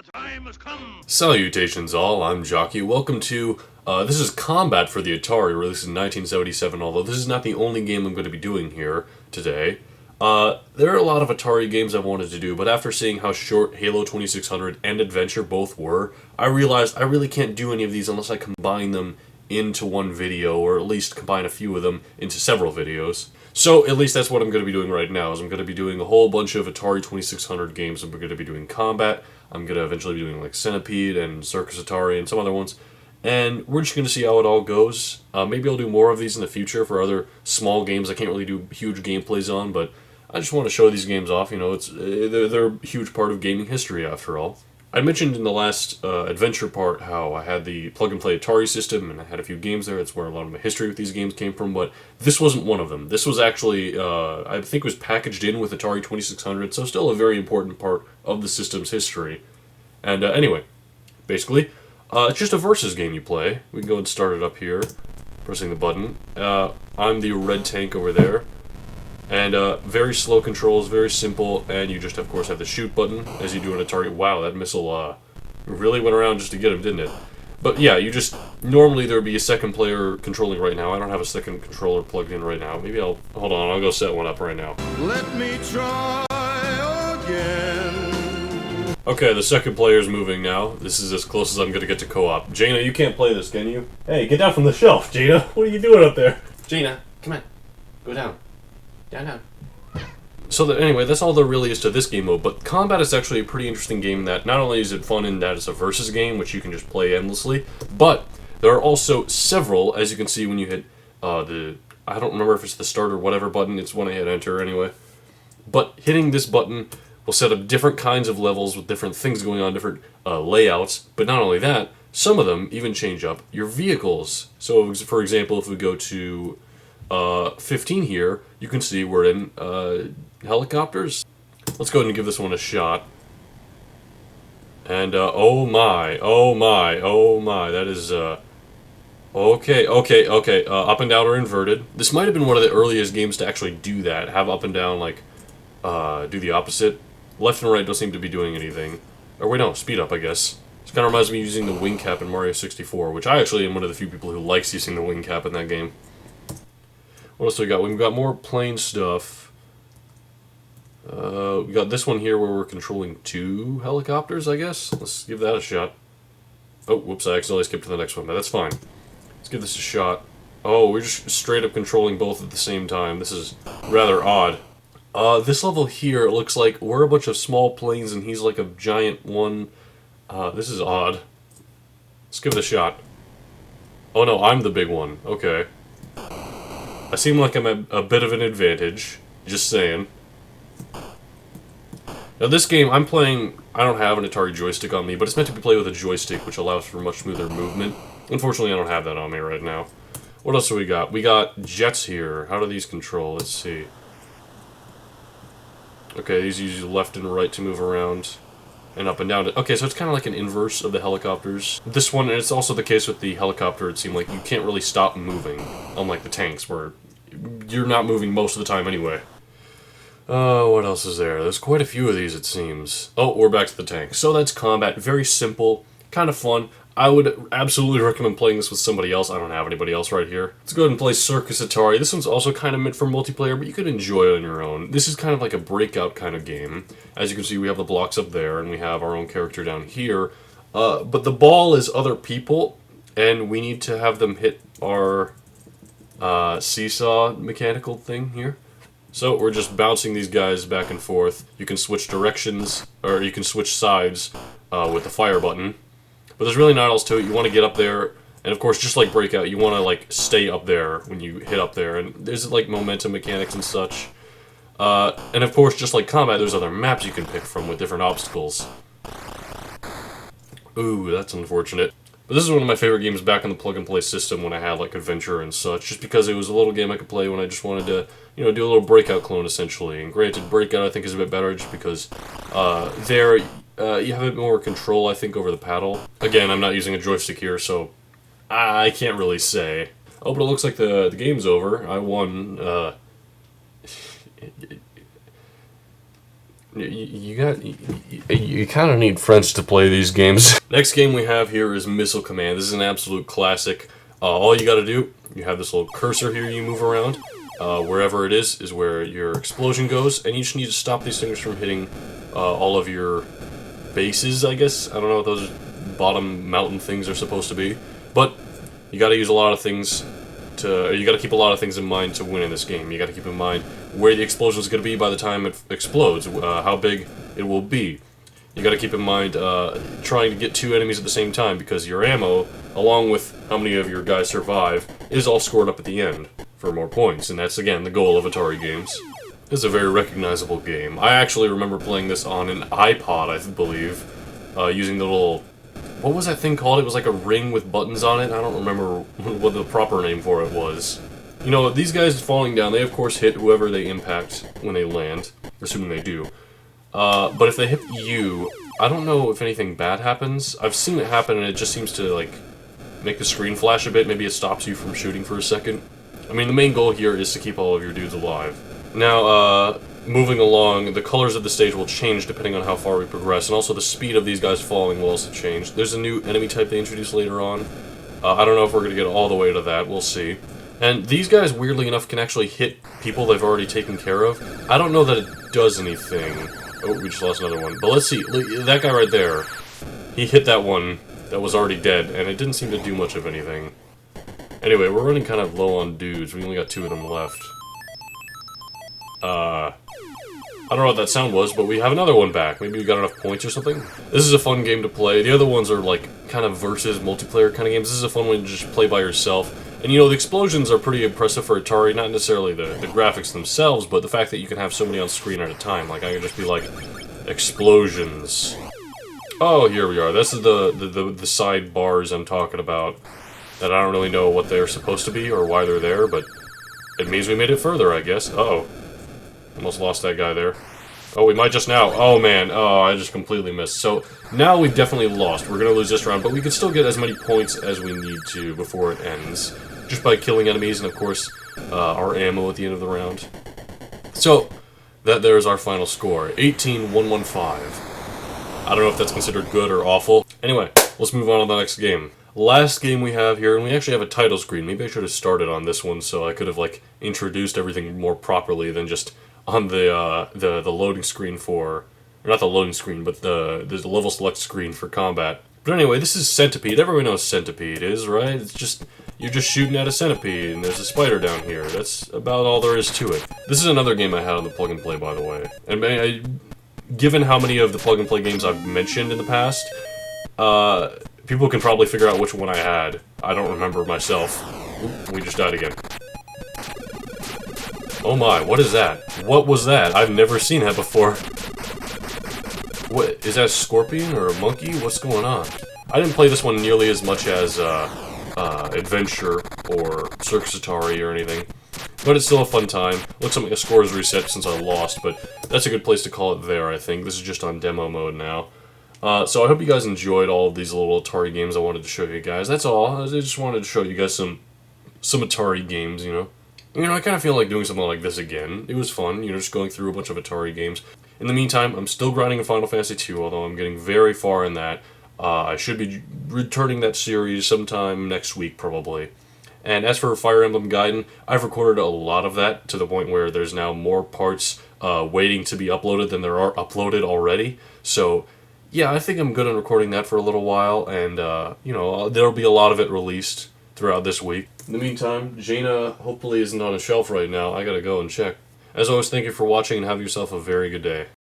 the time has come. Salutations all, I'm Jockey. Welcome to, this is Combat for the Atari, released in 1977, although this is not the only game I'm going to be doing here today. There are a lot of Atari games I wanted to do, but after seeing how short Halo 2600 and Adventure both were, I realized I really can't do any of these unless I combine them into one video, or at least combine a few of them into several videos. So, at least that's what I'm going to be doing right now, is I'm going to be doing a whole bunch of Atari 2600 games, and we're going to be doing Combat. I'm going to eventually be doing like Centipede and Circus Atari and some other ones. And we're just going to see how it all goes. Maybe I'll do more of these in the future for other small games I can't really do huge gameplays on, but I just want to show these games off. You know, they're a huge part of gaming history after all. I mentioned in the last Adventure part how I had the plug-and-play Atari system, and I had a few games there. That's where a lot of my history with these games came from, but this wasn't one of them. This was actually, I think it was packaged in with Atari 2600, so still a very important part of the system's history. And anyway, basically, it's just a versus game you play. We can go and start it up here, pressing the button. I'm the red tank over there. And very slow controls, very simple, and you just, of course, have the shoot button as you do in Atari. Wow, that missile really went around just to get him, didn't it? But yeah, you just, normally there would be a second player controlling right now. I don't have a second controller plugged in right now. Maybe hold on, I'll go set one up right now. Let me try again. Okay, the second player's moving now. This is as close as I'm gonna get to co-op. Jaina, you can't play this, can you? Hey, get down from the shelf, Jaina. What are you doing up there? Jaina, come on. Go down. Down. So anyway, that's all there really is to this game mode, but Combat is actually a pretty interesting game that not only is it fun in that it's a versus game, which you can just play endlessly, but there are also several, as you can see when you hit I don't remember if it's the start or whatever button, it's when I hit enter anyway, but hitting this button will set up different kinds of levels with different things going on, different layouts, but not only that, some of them even change up your vehicles. So for example, if we go to 15 here, you can see we're in helicopters. Let's go ahead and give this one a shot. And oh my, that is okay. Up and down are inverted. This might have been one of the earliest games to actually do that. Have up and down like do the opposite. Left and right don't seem to be doing anything. Or wait, no, speed up, I guess. This kind of reminds me of using the wing cap in Mario 64, which I actually am one of the few people who likes using the wing cap in that game. What else we got? We've got more plain stuff. We got this one here where we're controlling two helicopters, I guess. Let's give that a shot. Oh, whoops, I accidentally skipped to the next one, but that's fine. Let's give this a shot. Oh, we're just straight up controlling both at the same time. This is rather odd. This level here, it looks like we're a bunch of small planes and he's like a giant one. This is odd. Let's give it a shot. Oh no, I'm the big one. Okay. I seem like I'm at a bit of an advantage, just saying. Now this game, I'm playing, I don't have an Atari joystick on me, but it's meant to be played with a joystick, which allows for much smoother movement. Unfortunately, I don't have that on me right now. What else do we got? We got jets here. How do these control? Let's see. Okay, these use left and right to move around. And up and down. Okay, so it's kind of like an inverse of the helicopters. This one, and it's also the case with the helicopter, it seemed like you can't really stop moving, unlike the tanks, where you're not moving most of the time anyway. What else is there? There's quite a few of these, it seems. Oh, we're back to the tank. So that's Combat. Very simple, kind of fun. I would absolutely recommend playing this with somebody else. I don't have anybody else right here. Let's go ahead and play Circus Atari. This one's also kind of meant for multiplayer, but you could enjoy it on your own. This is kind of like a breakout kind of game. As you can see, we have the blocks up there, and we have our own character down here. But the ball is other people, and we need to have them hit our seesaw mechanical thing here. So we're just bouncing these guys back and forth. You can switch directions, or you can switch sides with the fire button. But there's really not else to it. You want to get up there, and of course, just like Breakout, you want to like stay up there when you hit up there. And there's like momentum mechanics and such. And of course, just like Combat, there's other maps you can pick from with different obstacles. Ooh, that's unfortunate. But this is one of my favorite games back in the plug-and-play system when I had like Adventure and such, just because it was a little game I could play when I just wanted to, you know, do a little Breakout clone essentially. And granted, Breakout I think is a bit better just because you have a bit more control, I think, over the paddle. Again, I'm not using a joystick here, so I can't really say. Oh, but it looks like the game's over. I won. You kind of need friends to play these games. Next game we have here is Missile Command. This is an absolute classic. All you gotta do, you have this little cursor here you move around. Wherever it is where your explosion goes, and you just need to stop these things from hitting all of your bases, I guess. I don't know what those bottom mountain things are supposed to be, but you gotta use a lot of things you gotta keep a lot of things in mind to win in this game. You gotta keep in mind where the explosion is gonna be by the time it explodes, how big it will be. You gotta keep in mind trying to get 2 enemies at the same time, because your ammo, along with how many of your guys survive, is all scored up at the end for more points, and that's again the goal of Atari games. This is a very recognizable game. I actually remember playing this on an iPod, I believe, using the little... What was that thing called? It was like a ring with buttons on it. I don't remember what the proper name for it was. You know, these guys falling down, they of course hit whoever they impact when they land, assuming they do. But if they hit you, I don't know if anything bad happens. I've seen it happen and it just seems to, like, make the screen flash a bit. Maybe it stops you from shooting for a second. I mean, the main goal here is to keep all of your dudes alive. Now, moving along, the colors of the stage will change depending on how far we progress, and also the speed of these guys falling will also change. There's a new enemy type they introduced later on. I don't know if we're going to get all the way to that, we'll see. And these guys, weirdly enough, can actually hit people they've already taken care of. I don't know that it does anything. Oh, we just lost another one. But let's see, that guy right there, he hit that one that was already dead, and it didn't seem to do much of anything. Anyway, we're running kind of low on dudes. We only got 2 of them left. I don't know what that sound was, but we have another one back. Maybe we got enough points or something? This is a fun game to play. The other ones are like kind of versus multiplayer kind of games. This is a fun one to just play by yourself. And you know, the explosions are pretty impressive for Atari, not necessarily the graphics themselves, but the fact that you can have so many on screen at a time. Like, I can just be like, explosions. Oh, here we are. This is the side bars I'm talking about. That I don't really know what they're supposed to be or why they're there, but it means we made it further, I guess. Uh-oh. Almost lost that guy there. Oh, we might just now. Oh, man. Oh, I just completely missed. So, now we've definitely lost. We're going to lose this round, but we can still get as many points as we need to before it ends. Just by killing enemies and, of course, our ammo at the end of the round. So, there's our final score. 18-115. I don't know if that's considered good or awful. Anyway, let's move on to the next game. Last game we have here, and we actually have a title screen. Maybe I should have started on this one so I could have, like, introduced everything more properly than just on the loading screen for... Or not the loading screen, but the level select screen for combat. But anyway, this is Centipede. Everyone knows Centipede is, right? It's just... You're just shooting at a centipede, and there's a spider down here. That's about all there is to it. This is another game I had on the plug and play, by the way. And given how many of the plug and play games I've mentioned in the past, people can probably figure out which one I had. I don't remember myself. Oop, we just died again. Oh my, what is that? What was that? I've never seen that before. What, is that a scorpion or a monkey? What's going on? I didn't play this one nearly as much as Adventure or Circus Atari or anything. But it's still a fun time. Looks like my score is reset since I lost, but that's a good place to call it there, I think. This is just on demo mode now. So I hope you guys enjoyed all of these little Atari games I wanted to show you guys. That's all. I just wanted to show you guys some Atari games, you know. You know, I kind of feel like doing something like this again. It was fun, you know, just going through a bunch of Atari games. In the meantime, I'm still grinding in Final Fantasy II, although I'm getting very far in that. I should be returning that series sometime next week, probably. And as for Fire Emblem Gaiden, I've recorded a lot of that to the point where there's now more parts waiting to be uploaded than there are uploaded already. So, yeah, I think I'm good on recording that for a little while, and, you know, there'll be a lot of it released throughout this week. In the meantime, Jaina hopefully isn't on a shelf right now. I gotta go and check. As always, thank you for watching and have yourself a very good day.